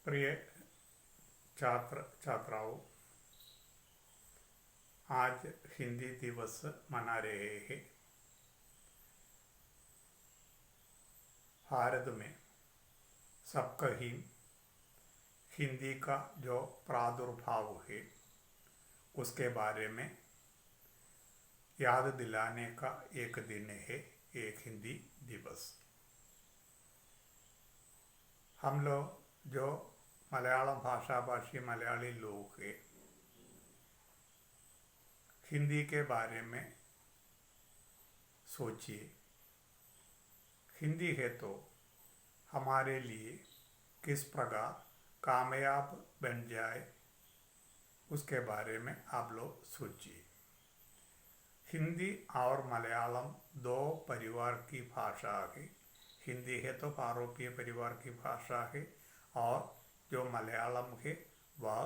प्रिय छात्र छात्राओं, आज हिंदी दिवस मना रहे हैं। भारत में सब कहीं हिंदी का जो प्रादुर्भाव है उसके बारे में याद दिलाने का एक दिन है, एक हिंदी दिवस। हम लोग जो मलयालम भाषा भाषी मलयाली लोग हैं, हिंदी के बारे में सोचिए। हिंदी है तो हमारे लिए किस प्रकार कामयाब बन जाए उसके बारे में आप लोग सोचिए। हिंदी और मलयालम दो परिवार की भाषा है। हिंदी है तो पारोपीय परिवार की भाषा है और जो मलयालम है वह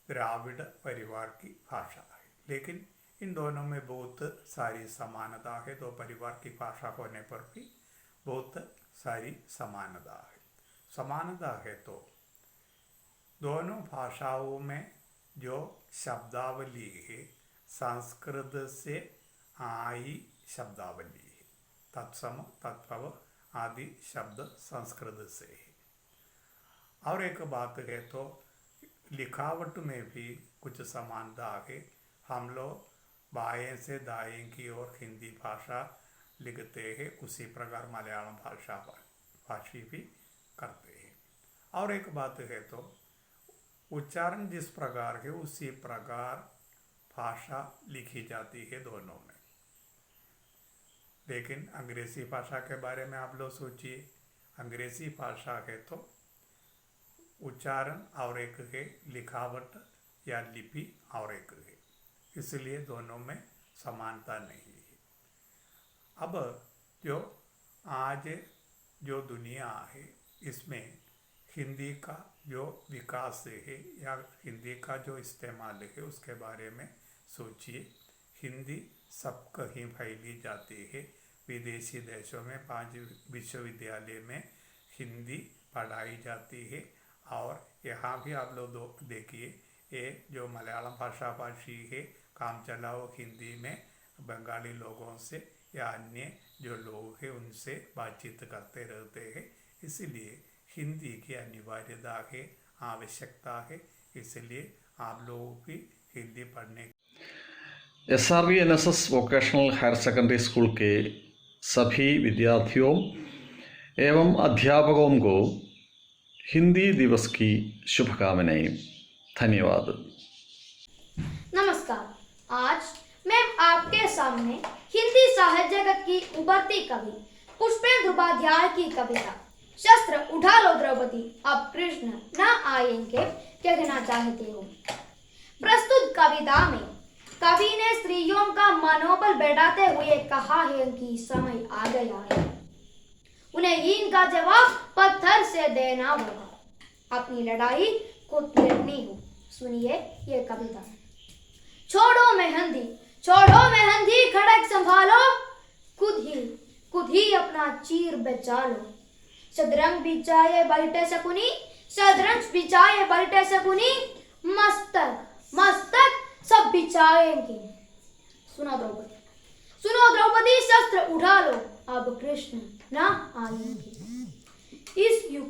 द्राविड़ परिवार की भाषा है। लेकिन इन दोनों में बहुत सारी समानता है। दो परिवार की भाषा होने पर भी बहुत सारी समानता है। समानता है तो दोनों भाषाओं में जो शब्दावली है संस्कृत से आई शब्दावली है। तत्सम तत्भव आदि शब्द संस्कृत से है। और एक बात है तो लिखावट में भी कुछ समानता है। हम लोग बाएं से दाएं की ओर हिंदी भाषा लिखते हैं, उसी प्रकार मलयालम भाषी भी करते हैं। और एक बात है तो उच्चारण जिस प्रकार है उसी प्रकार भाषा लिखी जाती है दोनों में। लेकिन अंग्रेजी भाषा के बारे में आप लोग सोचिए। अंग्रेजी भाषा है तो उच्चारण और एक है, लिखावट या लिपि और एक है, इसलिए दोनों में समानता नहीं है। अब जो आज जो दुनिया है इसमें हिंदी का जो विकास है या हिंदी का जो इस्तेमाल है उसके बारे में सोचिए। हिंदी सब कहीं फैली जाती है। विदेशी देशों में 5 विश्वविद्यालय में हिंदी पढ़ाई जाती है और यहाँ भी आप लोग देखिए, ये जो मलयालम भाषा भाषी है काम चलाओ हिंदी में बंगाली लोगों से या अन्य जो लोग हैं उनसे बातचीत करते रहते हैं। इसलिए हिंदी की अनिवार्यता है, आवश्यकता है। इसलिए आप लोगों की हिंदी पढ़ने SRVNSS vocational higher secondary school के सभी विद्यार्थियों एवं अध्यापकों को हिंदी दिवस की शुभकामनाएं। धन्यवाद। नमस्कार, आज मैं आपके सामने हिंदी साहित्य जगत की उभरती कवि पुष्पेंद्र उपाध्याय की कविता शस्त्र उठा लो द्रौपदी अब कृष्ण न आएंगे कहना चाहती हूँ। प्रस्तुत कविता में कवि ने स्त्रियों का मनोबल बढ़ाते हुए कहा है कि समय आ गया है, उन्हें इनका जवाब पत्थर से देना होगा। अपनी लड़ाई खुद लड़नी हो। सुनिए ये कविता। छोड़ो मेहंदी खड़क संभालो, खुद ही अपना चीर बचा लो। सदरंग बिछाए बैठे शकुनी मस्तक सब बिछाएंगे। सुनो द्रौपदी शस्त्र उठा लो अब कृष्ण ना आएंगे। इस युग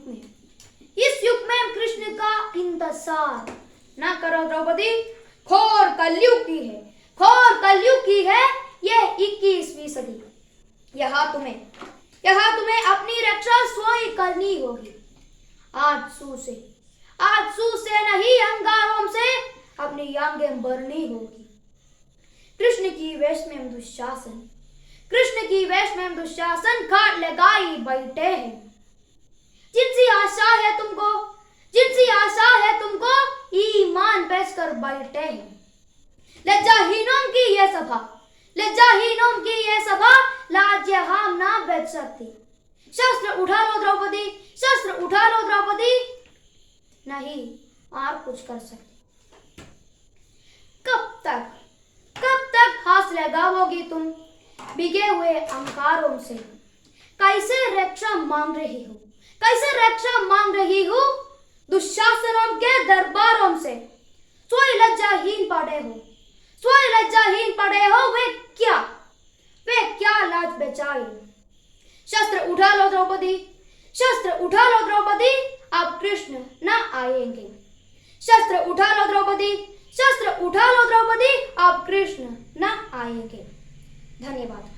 में कृष्ण का इंतजार ना करो द्रौपदी, घोर कलयुग की है ये 21वीं सदी। यहाँ तुम्हें अपनी रक्षा स्वयं करनी होगी। आज सू से नहीं अंगारों से अपनी आंखें भरनी होगी। कृष्ण की वेश में दुशासन घाट लगाई बैठे हैं। जिनसी आशा है तुमको ईमान पेश कर बैठे हैं। लज्जाहीनों की ये सभा लाज हम ना बच सकती। शस्त्र उठा लो द्रौपदी नहीं और कुछ कर सकती। कब तक हाथ लगाओगी तुम बिगे हुए अंकारों से? कैसे रक्षा मांग रही हो दुशासनों के दरबारों से सोई लज्जाहीन पड़े हो वे क्या लाज बचाई। शस्त्र उठा लो द्रौपदी अब कृष्ण न आएंगे। शस्त्र उठा लो द्रौपदी अब कृष्ण न आएंगे। धन्यवाद।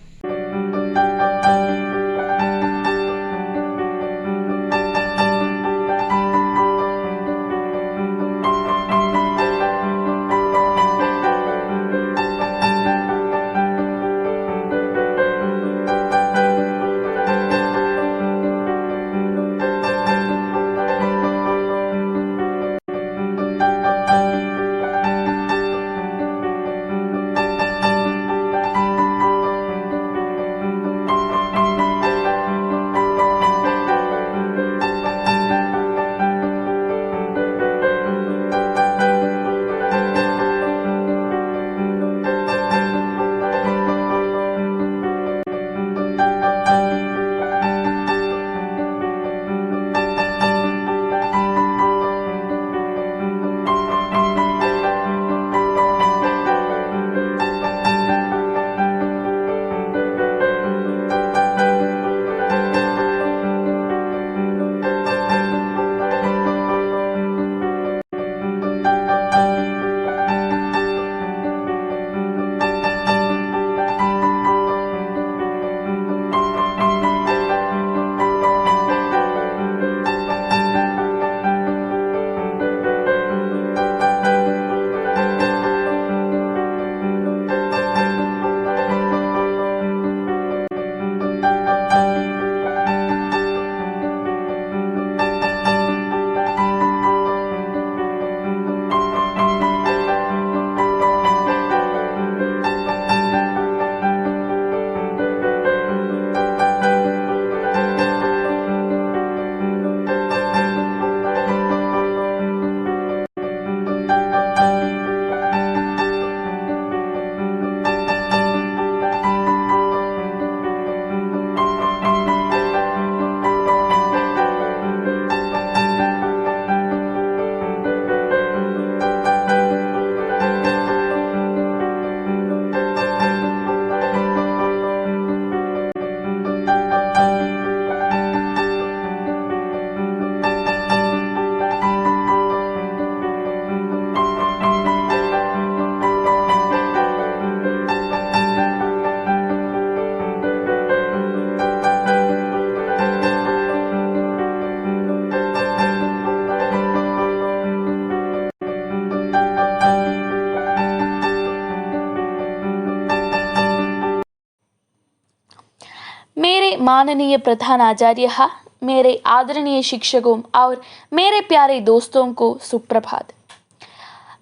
मेरे माननीय प्रधानाचार्य, मेरे आदरणीय शिक्षकों और मेरे प्यारे दोस्तों को सुप्रभात।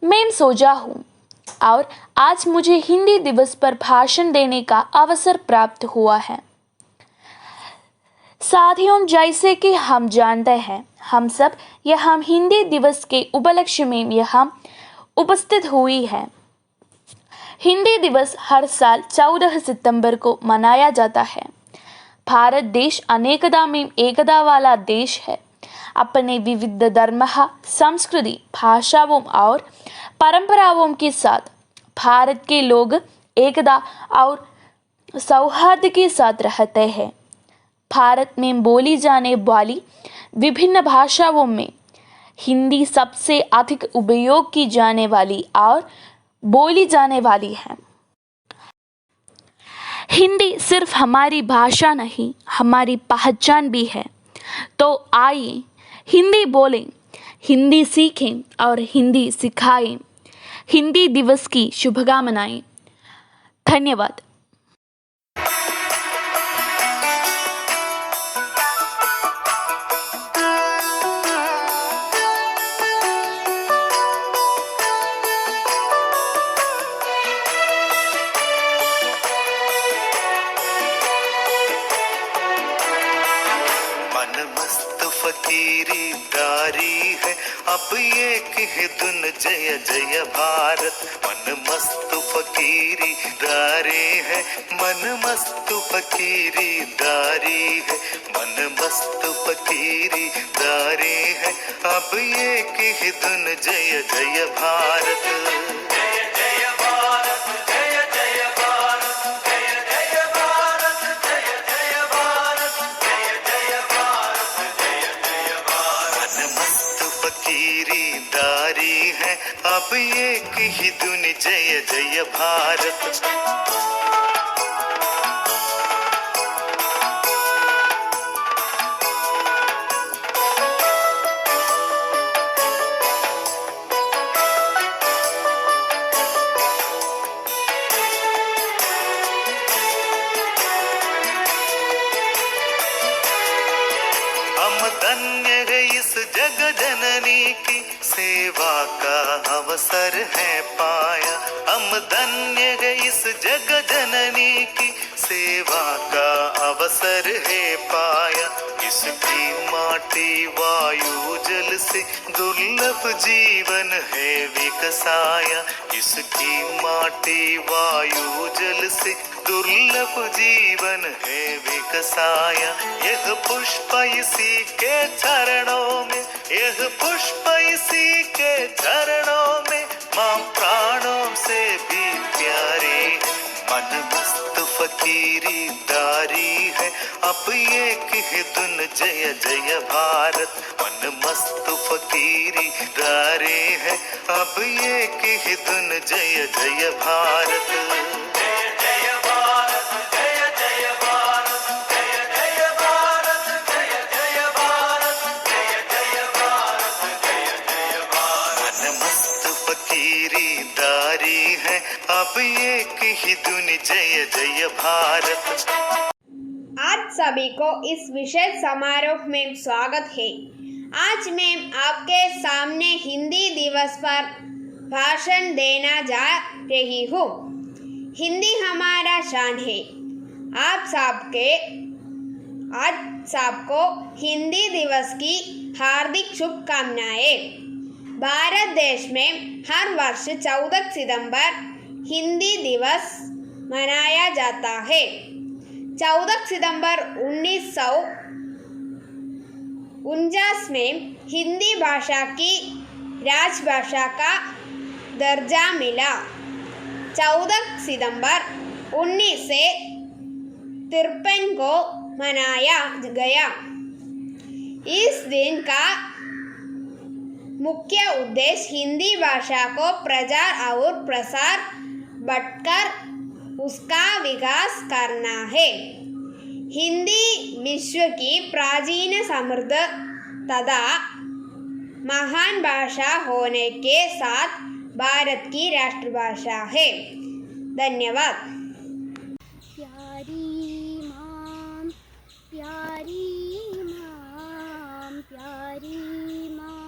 मैं सोजा हूँ और आज मुझे हिंदी दिवस पर भाषण देने का अवसर प्राप्त हुआ है। साथियों, जैसे कि हम जानते हैं, हम सब यहाँ हिंदी दिवस के उपलक्ष्य में यहाँ उपस्थित हुई है। हिंदी दिवस हर साल 14 सितंबर को मनाया जाता है। भारत देश अनेकता में एकता वाला देश है। अपने विविध धर्म, संस्कृति, भाषाओं और परंपराओं के साथ भारत के लोग एकता और सौहार्द के साथ रहते हैं। भारत में बोली जाने वाली विभिन्न भाषाओं में हिंदी सबसे अधिक उपयोग की जाने वाली और बोली जाने वाली है। हिंदी सिर्फ हमारी भाषा नहीं, हमारी पहचान भी है। तो आइए हिंदी बोलें, हिंदी सीखें और हिंदी सिखाएं। हिंदी दिवस की शुभकामनाएं। धन्यवाद। फकीरी दारी है अब ये कह दुन जय जय भारत। मन मस्त फकीरी दारी है, मन मस्त फकीरी दारी है, मन मस्त फकीरी दारी है अब अब एक ही धुन जय जय भारत। जय जय भारत, जय जय भारत, जय जय भारत, जय जय भारत, जय जय भारत, जय जय भारत। मन मस्त फकीरी दारी है, अब एक ही धुन जय जय भारत। हम धन्य है इस जग जननी की सेवा का अवसर है पाया। हम धन्य है इस जग जननी की सेवा का अवसर है पाया। इसकी माटी वायु जल से दुर्लभ जीवन है विकसाया। इसकी माटी वायु जल से दुर्लभ जीवन है विकसाया। यह पुष्प इसी के चरणों में, यह पुष्प इसी के चरणों में, माँ प्राणों से भी प्यारी है। मन मस्त फकीरी दारी है, अब एक ही धुन जय जय भारत। मन मस्त फकीरी दारी है, अब एक ही धुन जय जय भारत। जय जय भारत, जय जय भारत, जय जय भारत, जय जय भारत, जय जय भारत, जय जय भारत। मन मस्त फकीरी दारी है, अब एक ही धुन जय जय भारत। आज सभी को इस विशेष समारोह में स्वागत है। आज मैं आपके सामने हिंदी दिवस पर भाषण देना जा रही हूँ। हिंदी हमारा शान है। आप सबको हिंदी दिवस की हार्दिक शुभकामनाएं। भारत देश में हर वर्ष 14 सितंबर हिंदी दिवस मनाया जाता है। 14 सितंबर 1949 में हिंदी भाषा की राजभाषा का दर्जा मिला। 14 सितंबर 1953 को मनाया गया। इस दिन का मुख्य उद्देश्य हिंदी भाषा को प्रचार और प्रसार बढ़कर उसका विकास करना है। हिंदी विश्व की प्राचीन, समृद्ध तथा महान भाषा होने के साथ भारत की राष्ट्रभाषा है। धन्यवाद। प्यारी माँ, प्यारी माँ, प्यारी माँ,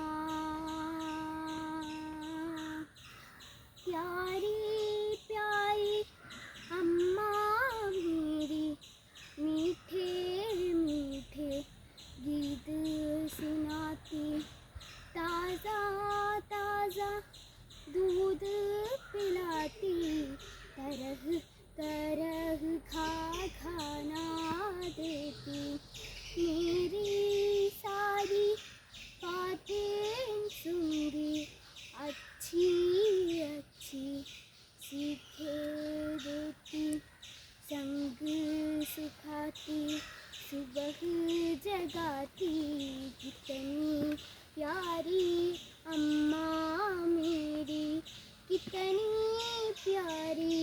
प्यारी प्यारी अम्मा मेरी, मीठे मीठे गीत सुनाती, ताज़ा ताज़ा दूध पिलाती, तरह तरह खाना देती। मेरी सारी बातें सुनती, अच्छी अच्छी सीखे देती, संग सुखाती, सुबह जगाती। कितनी प्यारी अम्मा मेरी, कितनी प्यारी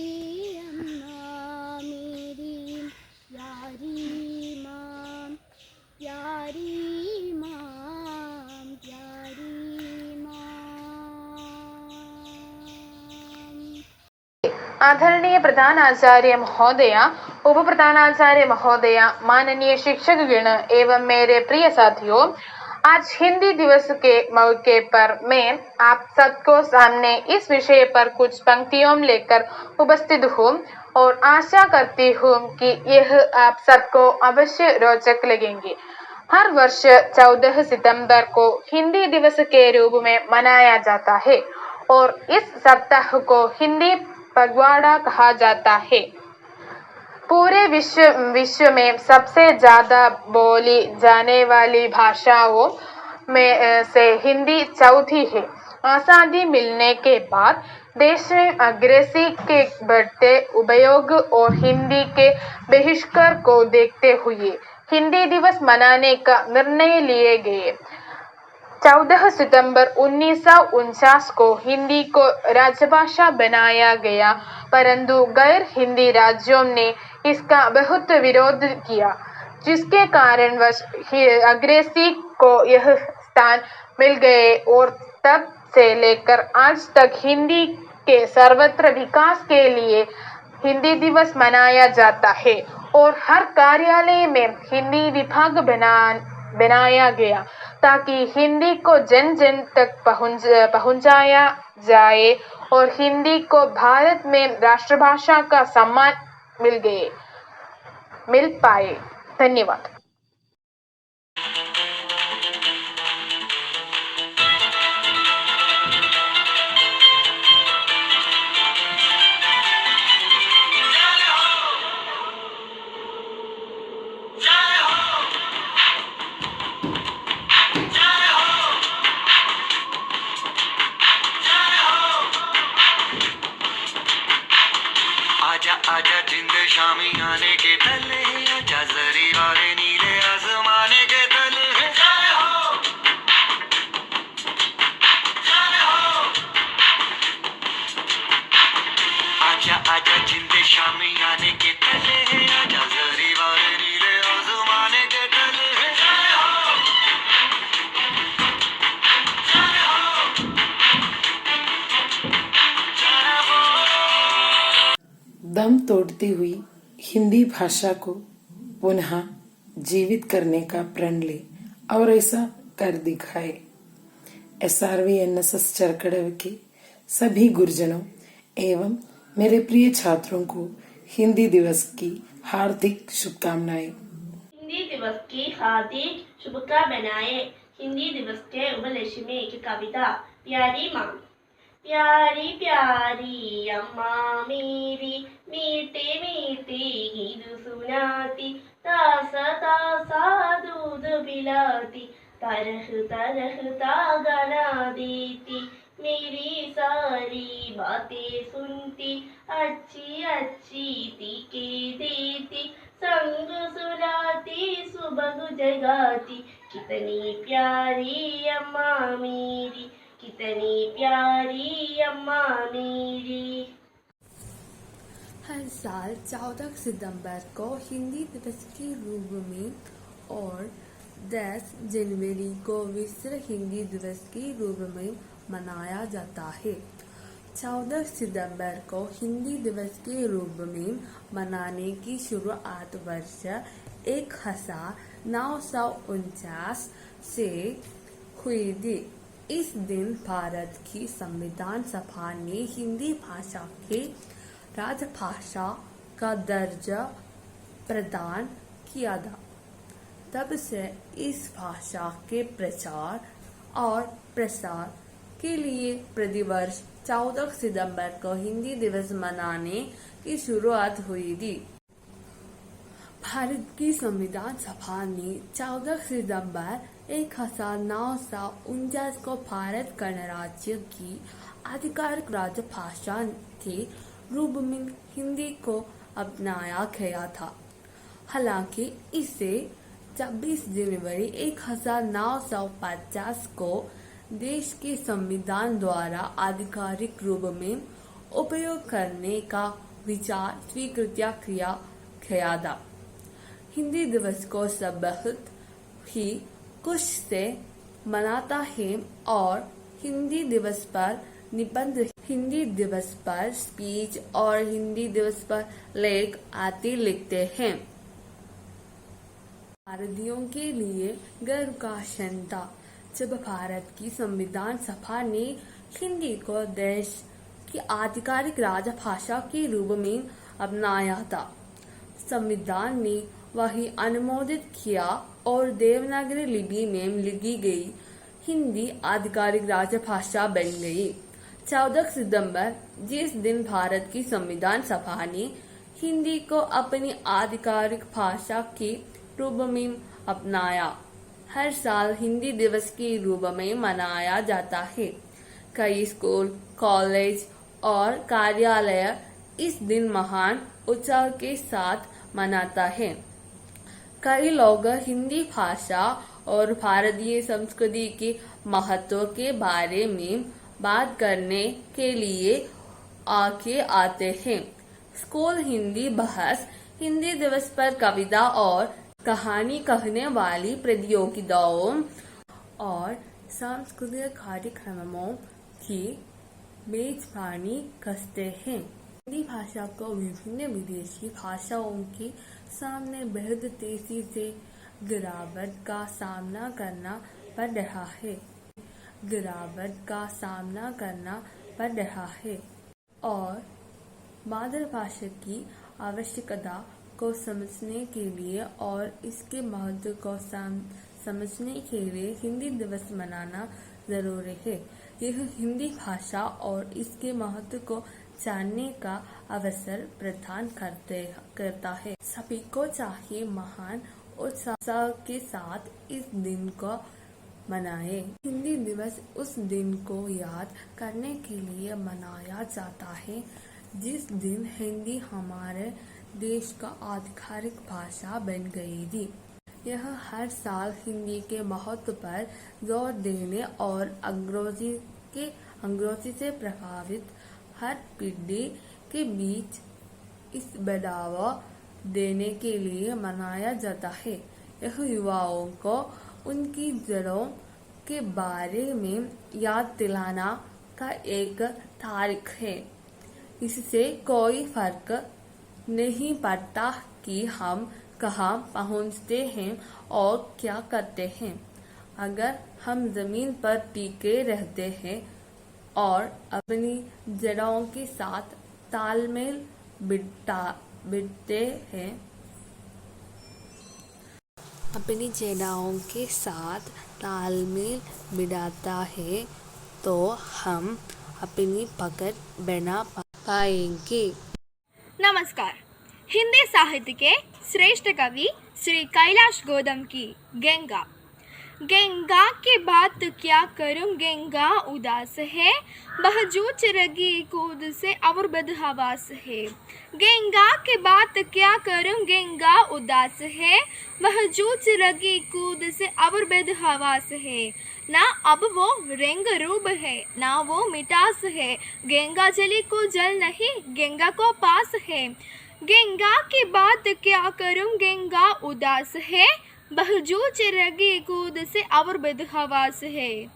अम्मा मेरी, प्यारी माँ, प्यारी माँ, प्यारी माँ। आदरणीय प्रधानाचार्य महोदय, उप प्रधानाचार्य महोदय, माननीय शिक्षकगण एवं मेरे प्रिय साथियों, आज हिंदी दिवस के मौके पर मैं आप सबको सामने इस विषय पर कुछ पंक्तियों लेकर उपस्थित हूँ और आशा करती हूँ कि यह आप सबको अवश्य रोचक लगेंगे। हर वर्ष 14 सितंबर को हिंदी दिवस के रूप में मनाया जाता है और इस सप्ताह को हिंदी पखवाड़ा कहा जाता है। पूरे विश्व में सबसे ज्यादा बोली जाने वाली भाषाओं में से हिंदी चौथी है। आज़ादी मिलने के बाद देश में अंग्रेजी के बढ़ते उपयोग और हिंदी के बहिष्कार को देखते हुए हिंदी दिवस मनाने का निर्णय लिए गए। 14 सितंबर 1949 को हिंदी को राजभाषा बनाया गया, परंतु गैर हिंदी राज्यों ने इसका बहुत विरोध किया, जिसके कारणवश अंग्रेजी को यह स्थान मिल गए और तब से लेकर आज तक हिंदी के सर्वत्र विकास के लिए हिंदी दिवस मनाया जाता है और हर कार्यालय में हिंदी विभाग बनाया गया ताकि हिंदी को जन जन तक पहुंचाया जाए और हिंदी को भारत में राष्ट्रभाषा का सम्मान मिल पाए। धन्यवाद। आजा आजा जिंद शामी आने के तले हैं, आजा जरी वाले नीले आसमाने के तले हैं। जय हो जय हो। आजा आजा जिंद शामी आने के तले हैं, आजा जरी वाले नीले आसमाने के तले हैं। जय हो जय हो जय हो। दम तोड़ती हुई हिंदी भाषा को पुनः जीवित करने का प्रण ले और ऐसा कर दिखाए। SRV NSS चरकड़व के सभी गुरुजनों एवं मेरे प्रिय छात्रों को हिंदी दिवस की हार्दिक शुभकामनाएं। हिंदी दिवस की हार्दिक शुभकामनाएं। हिंदी दिवस के उपलक्ष्य में एक कविता। प्यारी माँ। प्यारी प्यारी अम्मा मेरी, मीठे मीठे गीत सुनाती, तासा तासा दूध पिलाती, तरह तरह गाना देती, मेरी सारी बातें सुनती, अच्छी अच्छी तीखे देती, संग सुलाती, सुबह जगाती, कितनी प्यारी अम्मा मेरी, कितनी प्यारी अम्मा मेरी। हर साल 14 सितंबर को हिंदी दिवस के रूप में और 10 जनवरी को विश्व हिंदी दिवस के रूप में मनाया जाता है। 14 सितंबर को हिंदी दिवस के रूप में मनाने की शुरुआत वर्ष 1949 से हुई थी। इस दिन भारत की संविधान सभा ने हिंदी भाषा के राजभाषा का दर्जा प्रदान किया था। तब से इस भाषा के प्रचार और प्रसार के लिए प्रतिवर्ष 14 सितंबर को हिंदी दिवस मनाने की शुरुआत हुई थी। भारत की संविधान सभा ने 14 सितंबर 1949 को भारत गणराज्य की आधिकारिक राजभाषा के रूप में हिंदी को अपनाया गया था। हालांकि इसे 26 जनवरी 1950 को देश के संविधान द्वारा आधिकारिक रूप में उपयोग करने का विचार स्वीकृत किया गया था। हिंदी दिवस को सब बहुत ही खुश से मनाता है और हिंदी दिवस पर निबंध, हिंदी दिवस पर स्पीच और हिंदी दिवस पर लेख आदि लिखते हैं। भारतीयों के लिए गर्व का क्षण था जब भारत की संविधान सभा ने हिंदी को देश की आधिकारिक राजभाषा के रूप में अपनाया था। संविधान ने वही अनुमोदित किया और देवनागरी लिपि में लिखी गई हिंदी आधिकारिक राजभाषा बन गई। 14 सितंबर जिस दिन भारत की संविधान सभा ने हिंदी को अपनी आधिकारिक भाषा के रूप में अपनाया, हर साल हिंदी दिवस के रूप में मनाया जाता है। कई स्कूल, कॉलेज और कार्यालय इस दिन महान उत्साह के साथ मनाता है। कई लोग हिंदी भाषा और भारतीय संस्कृति के महत्व के बारे में बात करने के लिए आगे आते हैं। स्कूल हिंदी बहस, हिंदी दिवस पर कविता और कहानी कहने वाली प्रतियोगिताओं और सांस्कृतिक कार्यक्रमों की मेजबानी करते हैं। हिंदी भाषा को विभिन्न विदेशी भाषाओं के सामने बेहद तेजी से गिरावट का सामना करना पड़ रहा है और मातृभाषा की आवश्यकता को समझने के लिए और इसके महत्व को समझने के लिए हिंदी दिवस मनाना जरूरी है। यह हिंदी भाषा और इसके महत्व को जानने का अवसर प्रदान करता है। सभी को चाहिए महान उत्साह के साथ इस दिन को मनाए। हिंदी दिवस उस दिन को याद करने के लिए मनाया जाता है जिस दिन हिंदी हमारे देश का आधिकारिक भाषा बन गई थी। यह हर साल हिंदी के महत्व पर जोर देने और अंग्रेजी से प्रभावित हर पीढ़ी के बीच इस बढ़ावा देने के लिए मनाया जाता है। यह युवाओं को उनकी जड़ों के बारे में याद दिलाना का एक तारीख है। इससे कोई फर्क नहीं पड़ता कि हम कहाँ पहुँचते हैं और क्या करते हैं। अगर हम जमीन पर टिके रहते हैं और अपनी जड़ों के साथ तालमेल बिठाता है तो हम अपनी पकड़ बना पाएंगे। नमस्कार। हिंदी साहित्य के श्रेष्ठ कवि श्री कैलाश गौतम की गंगा। गंगा की बात क्या करूं, गंगा उदास है, बहजूच रगी कूद से और बदहवास है। गंगा की बात क्या करूं, गंगा उदास है, बहजूच रगी कूद से और बदहवास है। ना अब वो रंग रूप है, ना वो मिठास है, गंगा जली को जल नहीं, गंगा को पास है। गंगा की बात क्या करूं, गंगा उदास है, बहजूच रगी कूद से और बदहवास है।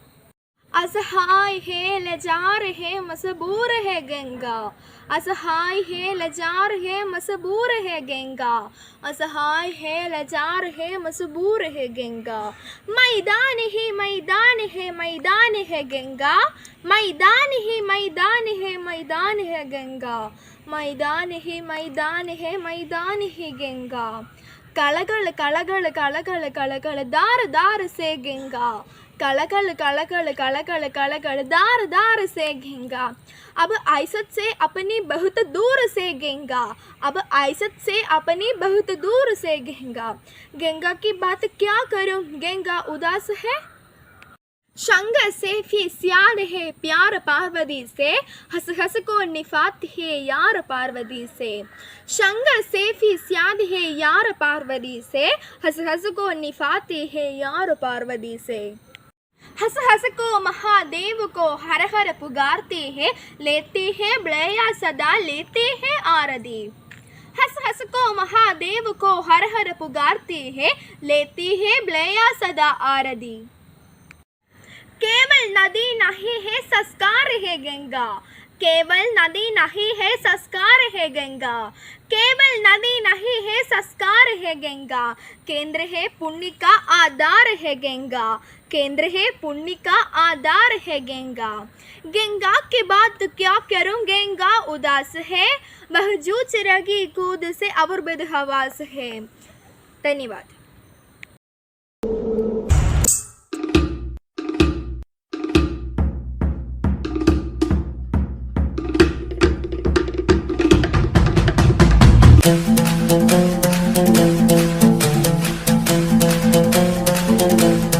असहाय है, लाचार है, मजबूर है गंगा। असहाय है, लाचार है, मजबूर है गंगा। असहाय है, लाचार है, मजबूर है गंगा। मैदान ही मैदान है, मैदान है गंगा। मैदान ही मैदान है, मैदान है गंगा। मैदान ही मैदान है, मैदान ही गंगा। कलकल कलकल कलकल कलकल दार दार से गंगा। कलकल कलकल कलकल कलकल दार दार से गंगा। अब आयसत से अपनी बहुत दूर से गंगा। अब आयसत से अपनी बहुत दूर से गंगा। गंगा की बात क्या करूं, गंगा उदास है। संग से फिस्याद है प्यार पार्वती से, हंस हंस को निफात है यार पार्वती से। संग से फिस्याद है यार पार्वती से, हंस हंस को निफात है यार पार्वती से। हंस हंस को महादेव को हर हर पुकारते हैं, लेते हैं बलैया सदा लेते हैं आरती। हंस हंस को महादेव को हर हर पुकारते हैं, लेते हैं बलैया सदा आरती। केवल नदी नहीं है संस्कार है गंगा। केवल नदी नहीं है संस्कार है गंगा। केवल नदी नहीं है संस्कार है गंगा। केंद्र है पुण्य का आधार है गंगा। केंद्र है पुण्य का आधार है गंगा। गंगा की बात क्या करूं, गंगा उदास है, बहजूच रगी कूद से और बदहवास है। धन्यवाद। Thank you.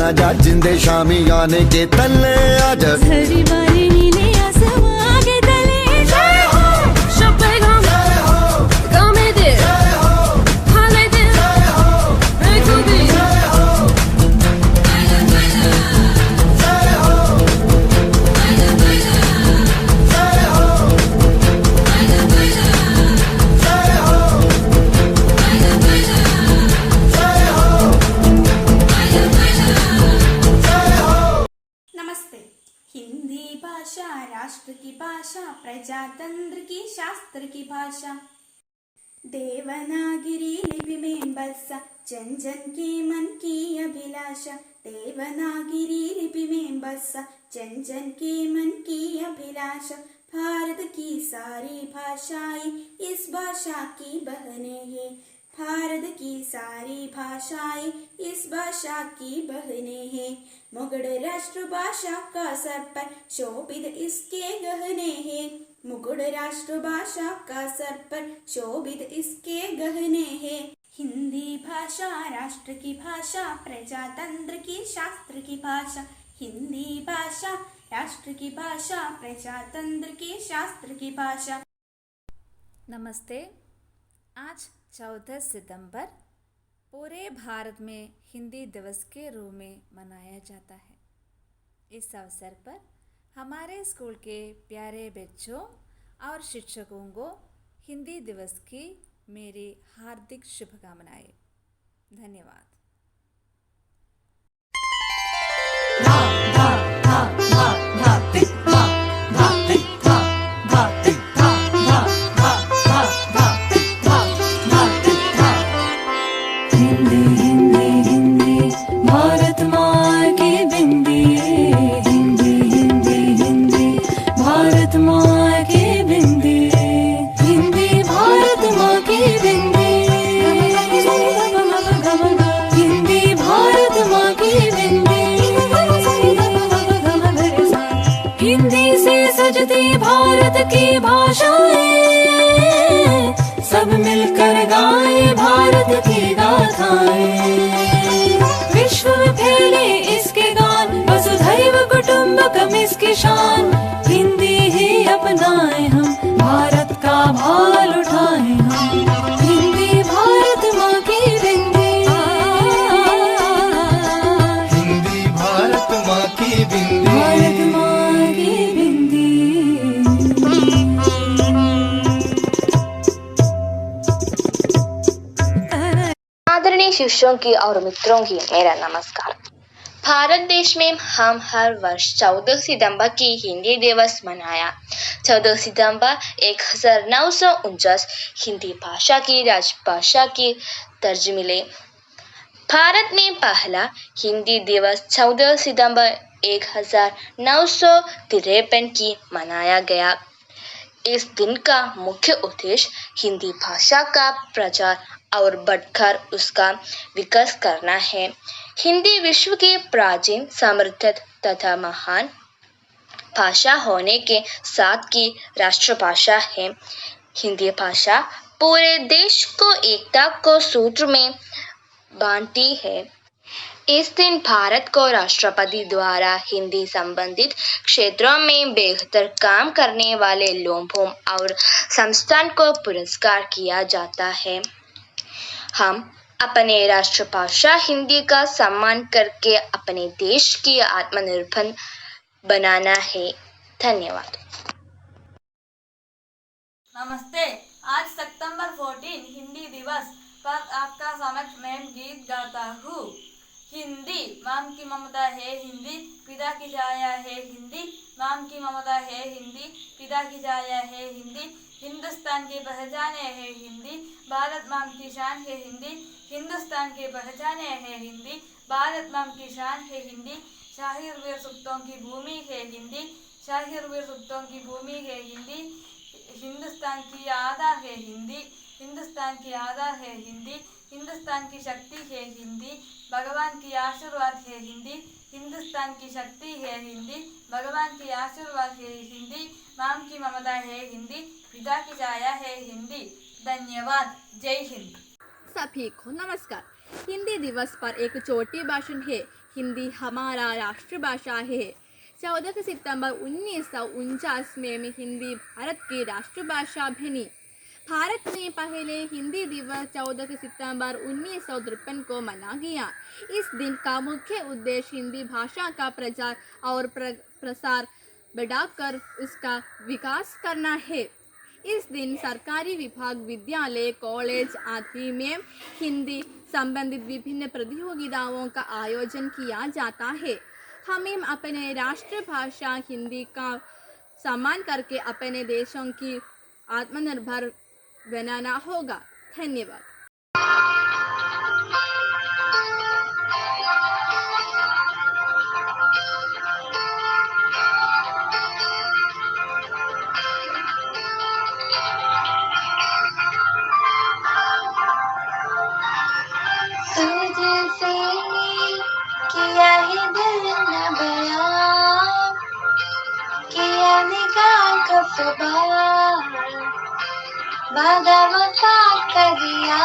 आजा जिंदे शामी आने के तले आजा हरी वाली नीले आसमां के तले जय हो शब्बे गम जय हो गमे दे जय हो हाले दे जय हो मैं तू भी जय हो जय हो जय हो नमस्ते। हिंदी भाषा राष्ट्र की भाषा, प्रजातंत्र की शास्त्र की भाषा। देवनागरी लिपि में बसा जन जन के मन की अभिलाषा। देवनागरी लिपि में बसा जन जन के मन की अभिलाषा। भारत की सारी भाषाएं इस भाषा की बहनें हैं। भारत की सारी भाषाएं इस भाषा की बहनें हैं। मुगड़ राष्ट्र भाषा का सर पर शोभित इसके गहने हैं। मुगड़ राष्ट्र भाषा का सर पर शोभित इसके गहने हैं। हिंदी भाषा राष्ट्र की भाषा, प्रजातंत्र की शास्त्र की भाषा। हिंदी भाषा राष्ट्र की भाषा, प्रजातंत्र की शास्त्र की भाषा। नमस्ते। आज 14 सितंबर पूरे भारत में हिंदी दिवस के रूप में मनाया जाता है। इस अवसर पर हमारे स्कूल के प्यारे बच्चों और शिक्षकों को हिंदी दिवस की मेरी हार्दिक शुभकामनाएं। धन्यवाद। भारत माँ की बिंदी, हिंदी हिंदी हिंदी भारत माँ की बिंदी, हिंदी भारत माँ की बिंदी, हिंदी भारत माँ की बिंदी। हिंदी से सजती भारत की भाषाएं, सब मिलकर गाए भारत की गाथाएं। विश्व में फैले इसके गान, वसुधैव कुटुंबकम इसकी शान। हिंदी ही अपनाए हम, भारत का भाल उठाए हम। हिंदी भारत माँ की बिंदी, हिंदी भारत माँ की बिंदी, भारत माँ की बिंदी। आदरणीय शिष्यों की और मित्रों की मेरा नमस्कार। भारत देश में हम हर वर्ष 14 सितंबर की हिंदी दिवस मनाया। 14 सितंबर 1949 हिंदी भाषा की राजभाषा की दर्ज मिले। भारत में पहला हिंदी दिवस 14 सितंबर 1953 की मनाया गया। इस दिन का मुख्य उद्देश्य हिंदी भाषा का प्रचार और बढ़कर उसका विकास करना है। हिंदी विश्व की प्राचीन, समृद्ध तथा महान भाषा होने के साथ की राष्ट्रभाषा है। हिंदी भाषा पूरे देश को एकता को सूत्र में बांधती है। इस दिन भारत को राष्ट्रपति द्वारा हिंदी संबंधित क्षेत्रों में बेहतर काम करने वाले लोगों और संस्थान को पुरस्कार किया जाता है। हम अपने राष्ट्रभाषा हिंदी का सम्मान करके अपने देश की आत्मनिर्भर बनाना है। धन्यवाद। नमस्ते। आज सितंबर 14 हिंदी दिवस पर आपका समक्ष मैं गीत गाता हूँ। हिंदी माम की ममता है, हिंदी पिता की छाया है, हिंदी माम की ममता है, हिंदी पिता की छाया है, हिंदी हिंदुस्तान की पहचाने है, हिंदी भारत माम की शान है, हिंदी हिंदुस्तान के पहचाने है, हिंदी भारत माम की शान है, हिंदी शाहिर वीर सुक्तों की भूमि है, हिंदी शाहिर वीर सुल्तान की भूमि है हिंदी, हिंदुस्तान की आधार है हिंदी, हिंदुस्तान की आधार है हिंदी, हिंदुस्तान की शक्ति है हिंदी, भगवान की आशीर्वाद है हिंदी, हिंदुस्तान की शक्ति है हिंदी, भगवान की आशीर्वाद है हिंदी, माम की ममता है हिंदी, पिता की छाया है हिंदी। धन्यवाद। जय हिंद। सभी को नमस्कार। हिंदी दिवस पर एक छोटी भाषण है। हिंदी हमारा राष्ट्रभाषा है। 14 सितंबर 1949 में हिंदी भारत की राष्ट्रभाषा बनी। भारत में पहले हिंदी दिवस 14 सितंबर 1953 को मनाया गया। इस दिन का मुख्य उद्देश्य हिंदी भाषा का प्रचार और प्रसार बढ़ाकर उसका विकास करना है। इस दिन सरकारी विभाग, विद्यालय, कॉलेज आदि में हिंदी संबंधित विभिन्न प्रतियोगिताओं का आयोजन किया जाता है। हमें अपने राष्ट्रभाषा हिंदी का सम्मान करके अपने देशों की आत्मनिर्भर बनाना होगा। धन्यवाद। तुझसे किया ही दिल न बयां, किया निगाह का सवाल, वादा वफा कर दिया।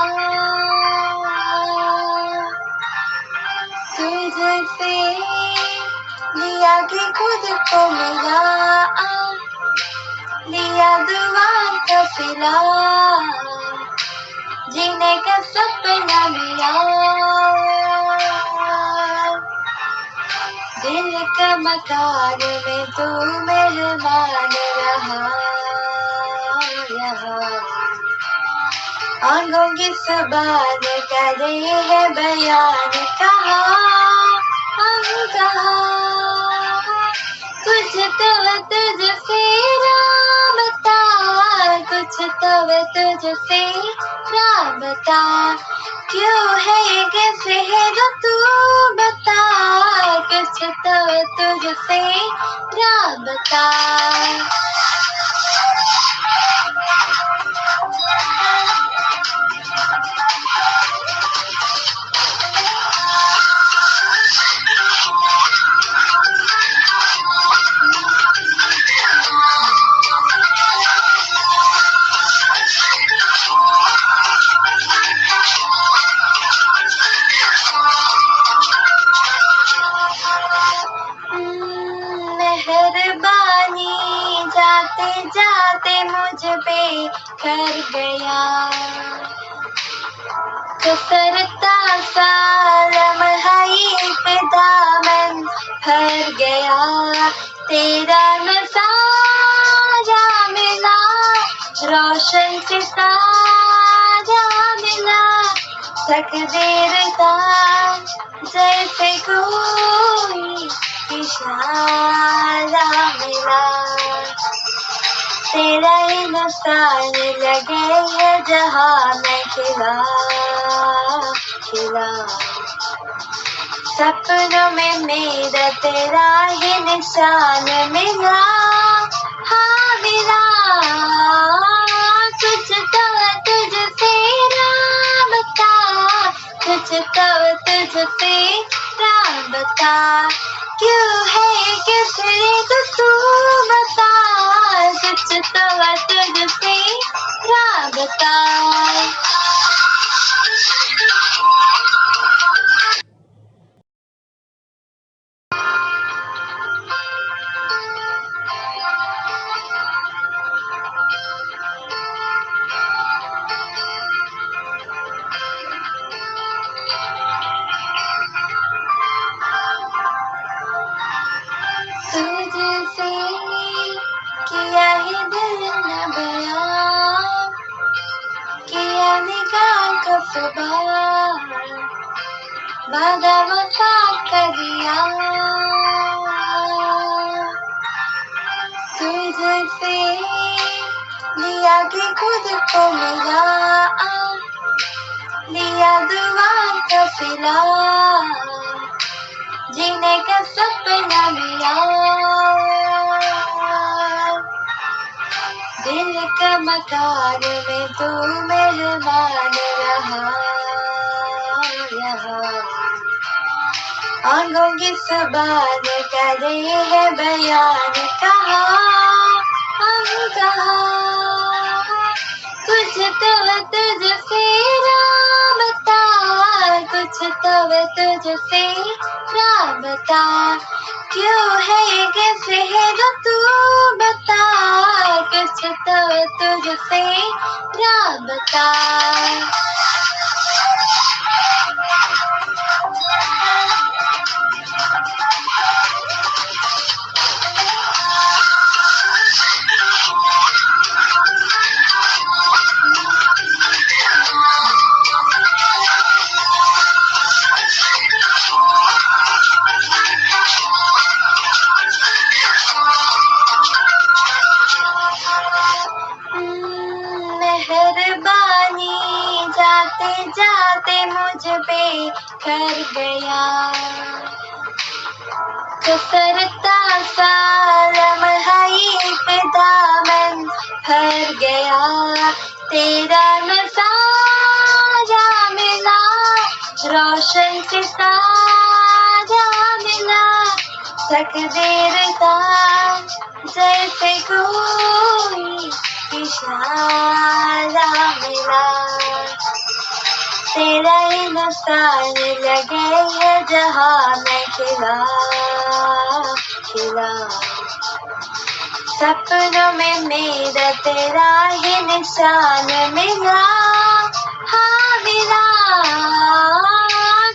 तुझसे लिया कि खुद को मिला, लिया दुआ का सिला, जीने का सपना लिया। दिल का मकान में तू मेहमान रहा, यहाँ आंखों की जुबान करे है बयान, कहा कुछ तो तुझसे राबता, कुछ तो तुझसे राबता, क्यों है ये कैसे है जो तू बता, कुछ तो तुझसे राबता। मेहरबानी जाते जाते मुझ पे कर गया, कसरता सा लम्हा पे दामन भर गया, तेरा नज़ारा मिला, रोशन सितारा मिला, तकदीर का जैसे कोई इशारा मिला, तेरा ही निशान लगे है जहाँ मैं खिला खिला, सपनों में मेरा तेरा ही निशान मिला, हाँ मिला। कुछ तो तुझसे राबता, कुछ तो तुझसे राबता, क्यों है किसने तो तू बता, कुछ तो तुझसे राबता। तुझसे किया ही दिल न बयां, किया निगाह का सवाल, वादा वफा कर दिया। तुझसे लिया कि खुद को मिला, लिया दुआ का सिला, जीने का सपना लिया। एक मकान में तू मेहमान रहा यहाँ। आंखों की जुबान करे है बयान कहाँ हम कहाँ। कुछ तो तुझसे राबता, कुछ तो तुझसे राबता। क्यों है ये कैसे है जो तू बता, कुछ तो तुझसे राबता। मेहरबानी जाते जाते मुझ पे कर गया, कसरता सा लम्हा पे दामन भर गया। तेरा नज़ारा मिला, रोशन सितारा मिला, तकदीर का जैसे कोई इशारा मिला। तेरा ही नुकसान लगे है जहाँ मैं खिला खिला। सपनों में मेरा तेरा ही निशान मिला, हाँ मिला।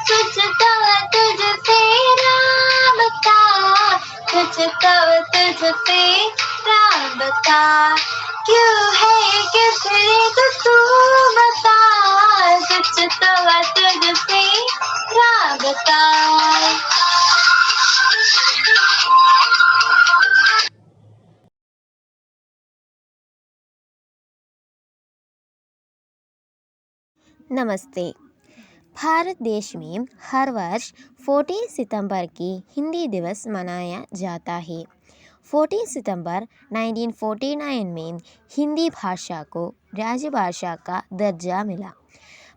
कुछ तो तुझसे राबता, कुछ तो तुझसे राबता। क्यों है कैसे तो तू बता, कुछ तो तुझसे राबता। नमस्ते। भारत देश में हर वर्ष 14 सितंबर की हिंदी दिवस मनाया जाता है। 14 सितंबर 1949 में हिंदी भाषा को राजभाषा का दर्जा मिला।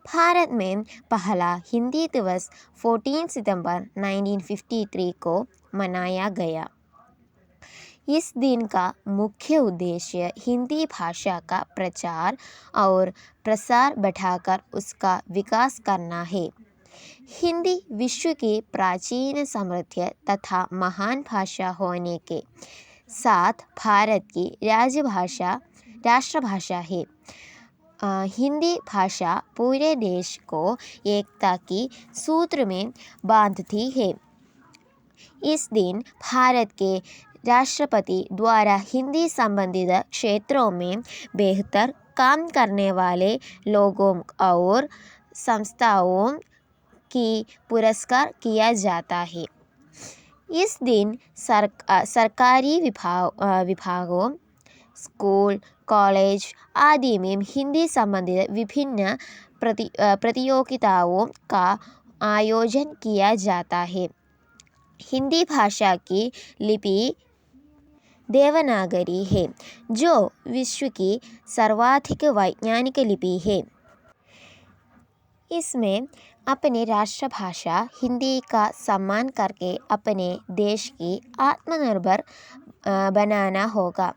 भारत में पहला हिंदी दिवस 14 सितंबर 1953 को मनाया गया। इस दिन का मुख्य उद्देश्य हिंदी भाषा का प्रचार और प्रसार बढ़ाकर उसका विकास करना है। हिंदी विश्व की प्राचीन समृद्ध तथा महान भाषा होने के साथ भारत की राष्ट्रभाषा है। हिंदी भाषा पूरे देश को एकता की सूत्र में बांधती है। इस दिन भारत के राष्ट्रपति द्वारा हिंदी संबंधित क्षेत्रों में बेहतर काम करने वाले लोगों और संस्थाओं की पुरस्कार किया जाता है। इस दिन सरकारी विभागों, स्कूल, कॉलेज आदि में हिंदी संबंधित विभिन्न प्रतियोगिताओं का आयोजन किया जाता है। हिंदी भाषा की लिपि देवनागरी है, जो विश्व की सर्वाधिक वैज्ञानिक लिपि है। इसमें अपने राष्ट्रभाषा हिंदी का सम्मान करके अपने देश की आत्मनिर्भर बनाना होगा।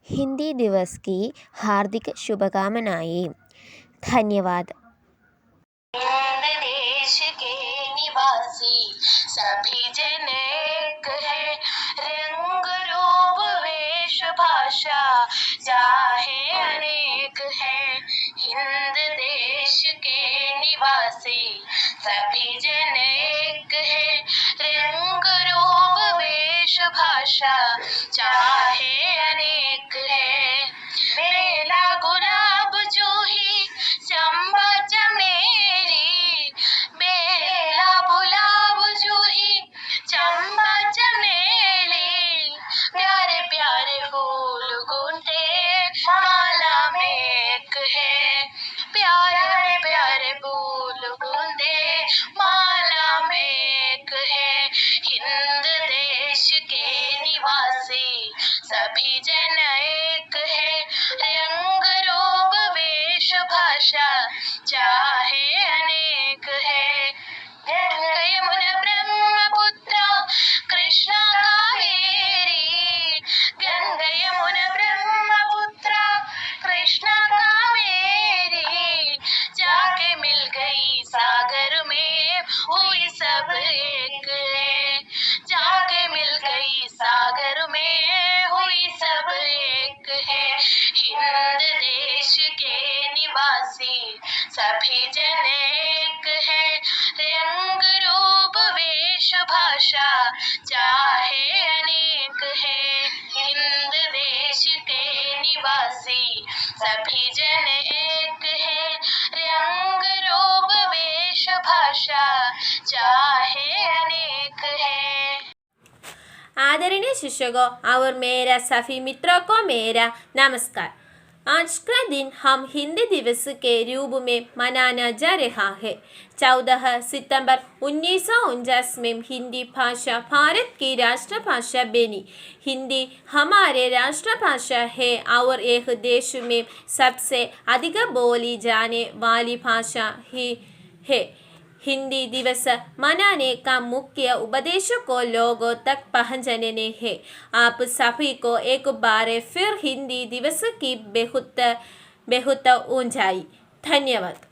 हिंदी दिवस की हार्दिक शुभकामनाएं। धन्यवाद। देश के निवासी सभी जन एक है, रंग रूप वेश भाषा चाहे अनेक है। हिंद देश के निवासी सभी जन एक है, रंग रूप वेश भाषा चाहे अनेक है। बेला गुलाब जूही चंपा चमेली, बेला गुलाब जूही चंपा चमेली, प्यारे प्यारे फूल गुंथे माला में एक है। प्यारे प्यारे फूल गुंथे माला में एक है। हिंद देश के निवासी सभी जन एक है। चाहे अनेक है। गंगा यमुना ब्रह्मपुत्र कृष्णा कावेरी, गंगा यमुना ब्रह्मपुत्र कृष्णा कावेरी, जाके मिल गई सागर में हुई सब एक है, जाके मिल गई सागर में हुई सब एक है। हिंद देश के निवासी सभी जन एक है, रंग रूप वेश भाषा चाहे अनेक है। हिंद देश के निवासी सभी जन एक है, रंग रूप वेश भाषा चाहे अनेक है। आदरणीय शिक्षकों और मेरा सभी मित्रों को मेरा नमस्कार। आज का दिन हम हिंदी दिवस के रूप में मनाना जा रहा है। 14 सितंबर 1949 में हिंदी भाषा भारत की राष्ट्रभाषा बनी। हिंदी हमारे राष्ट्रभाषा है और एक देश में सबसे अधिक बोली जाने वाली भाषा ही है। हिंदी दिवस मनाने का मुख्य उद्देश्य को लोगों तक पहुंचाने है। आप सभी को एक बार फिर हिंदी दिवस की बहुत ऊंचाई। धन्यवाद।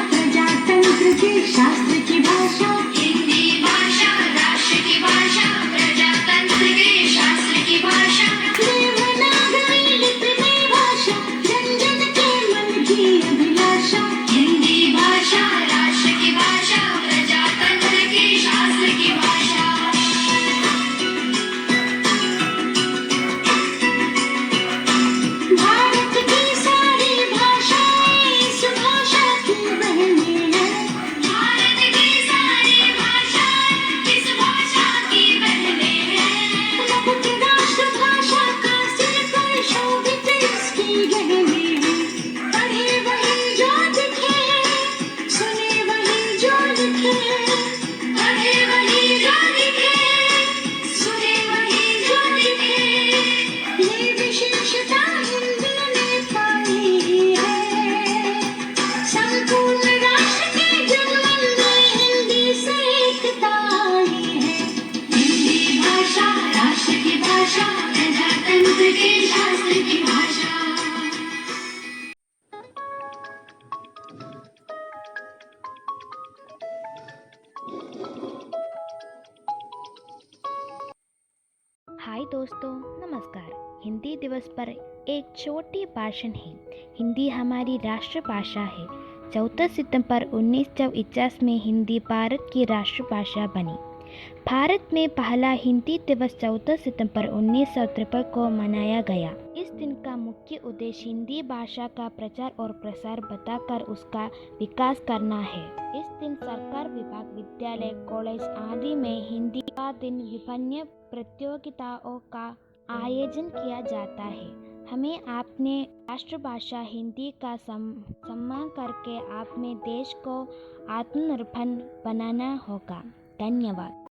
प्रजातंत्र के शास्त्र की भाषा, हिंदी भाषा राष्ट्र की भाषा, प्रजातंत्र के शास्त्र की भाषा, देवनागरी लिपि में भाषा, जन जन के मन की अभिलाषा। हिंदी भाषा राष्ट्र की भाषा, प्रजातंत्र के शास्त्र की भाषा। भारत की सारी भाषाएं इस भाषा की बहनें हैं। भारत की सारी भाषाएं इस भाषा की बहनें हैं। मुक्त राष्ट्रभाषा का सिर शोभित इसकी गहने हैं। पढ़े वही जो दिखे, सुने वही जो लिखे, पढ़े वही जो दिखे, सुने वही जो लिखे। ये विशेषता हिंदी ने पाई है। संपूर्ण राष्ट्र के जनमन में हिंदी से एकता आई है। हिंदी भाषा राष्ट्र की भाषा, प्रजातंत्र के शास्त्र की भाषा। हाय दोस्तों, नमस्कार। हिंदी दिवस पर एक छोटी भाषण है। हिंदी हमारी राष्ट्रभाषा है। 14 सितंबर 1949 में हिंदी भारत की राष्ट्रभाषा बनी। भारत में पहला हिंदी दिवस 14 सितंबर 1953 को मनाया गया। इस दिन का मुख्य उद्देश्य हिंदी भाषा का प्रचार और प्रसार बताकर उसका विकास करना है। इस दिन सरकार विभाग, विद्यालय, कॉलेज आदि में हिंदी का दिन विभिन्न प्रतियोगिताओं का आयोजन किया जाता है। हमें अपने राष्ट्रभाषा हिंदी का सम्मान करके अपने देश को आत्मनिर्भर बनाना होगा। धन्यवाद।